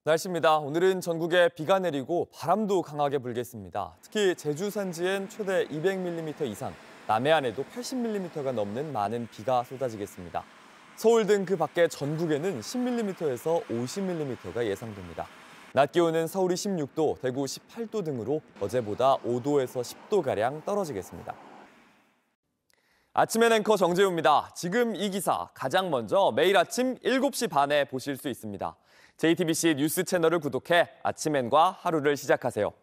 날씨입니다. 오늘은 전국에 비가 내리고 바람도 강하게 불겠습니다. 특히 제주 산지엔 최대 200mm 이상, 남해안에도 80mm가 넘는 많은 비가 쏟아지겠습니다. 서울 등 그 밖의 전국에는 10mm에서 50mm가 예상됩니다. 낮 기온은 서울이 16도, 대구 18도 등으로 어제보다 5도에서 10도가량 떨어지겠습니다. 아침엔 앵커 정재우입니다. 지금 이 기사 가장 먼저 매일 아침 7시 반에 보실 수 있습니다. JTBC 뉴스 채널을 구독해 아침엔과 하루를 시작하세요.